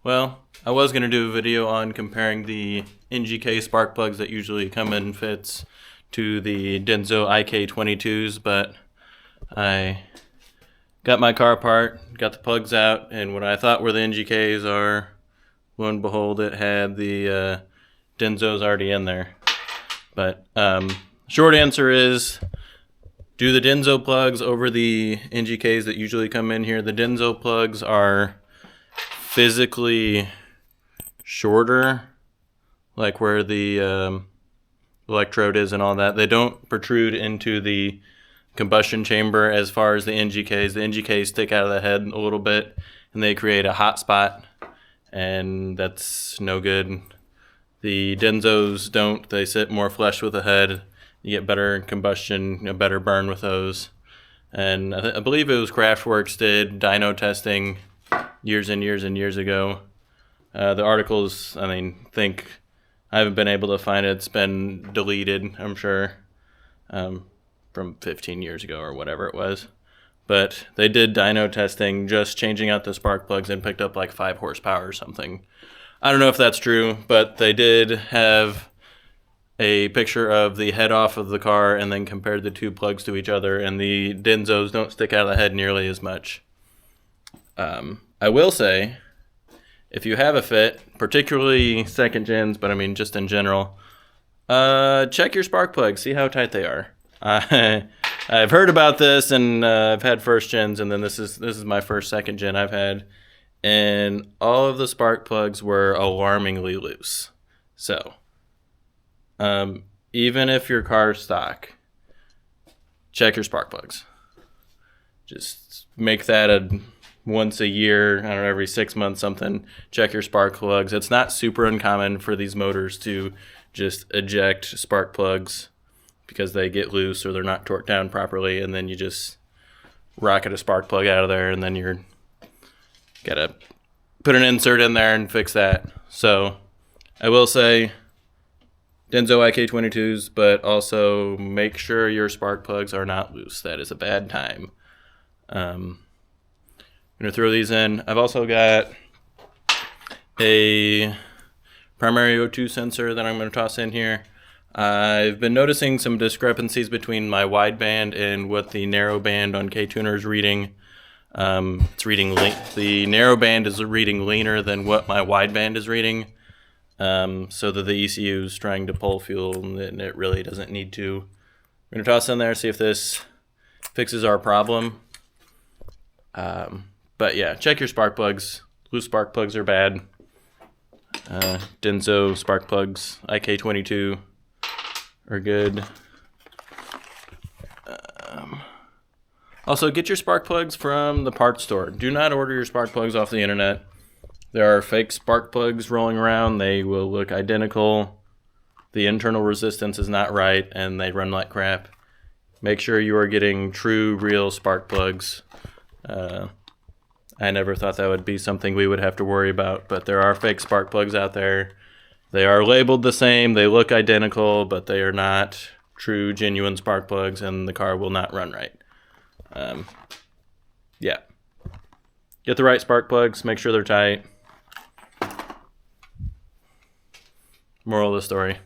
Well, I was going to do a video on comparing the NGK spark plugs that usually come in fits to the Denso IK22s, but I got my car apart, got the plugs out, and what I thought were the NGKs are, lo and behold, it had the Densos already in there. But short answer is, do the Denso plugs over the NGKs that usually come in here. The Denso plugs are physically shorter, like where the electrode is and all that. They don't protrude into the combustion chamber as far as the NGKs. The NGKs stick out of the head a little bit and they create a hot spot, and that's no good. The Densos don't. They sit more flush with the head. You get better combustion, a better burn with those. And I believe it was Craftworks did dyno testing years and years and years ago. The articles, I haven't been able to find it. It's been deleted, I'm sure, from 15 years ago or whatever it was. But they did dyno testing, just changing out the spark plugs, and picked up like 5 horsepower or something. I don't know if that's true, but they did have a picture of the head off of the car and then compared the two plugs to each other, and the Densos don't stick out of the head nearly as much. I will say, if you have a fit, particularly second gens, but I mean just in general, check your spark plugs, see how tight they are. I've heard about this, and I've had first gens, and then this is my first second gen I've had, and all of the spark plugs were alarmingly loose. So, even if your car's stock, check your spark plugs. Just make that a once a year, I don't know, every 6 months something, check your spark plugs. It's not super uncommon for these motors to just eject spark plugs because they get loose or they're not torqued down properly, and then you just rocket a spark plug out of there, and then you're gotta put an insert in there and fix that. So I will say Denso IK22s, but also make sure your spark plugs are not loose. That is a bad time. I'm going to throw these in. I've also got a primary O2 sensor that I'm going to toss in here. I've been noticing some discrepancies between my wideband and what the narrow band on K-Tuner is reading. It's reading the narrow band is reading leaner than what my wideband is reading, so that the ECU is trying to pull fuel and it really doesn't need to. I'm going to toss in there, see if this fixes our problem. But yeah, check your spark plugs. Loose spark plugs are bad. Denso spark plugs, IK22 are good. Also, get your spark plugs from the parts store. Do not order your spark plugs off the internet. There are fake spark plugs rolling around. They will look identical. The internal resistance is not right, and they run like crap. Make sure you are getting true, real spark plugs. I never thought that would be something we would have to worry about, but there are fake spark plugs out there. They are labeled the same, they look identical, but they are not true, genuine spark plugs, and the car will not run right. Yeah. Get the right spark plugs, make sure they're tight. Moral of the story.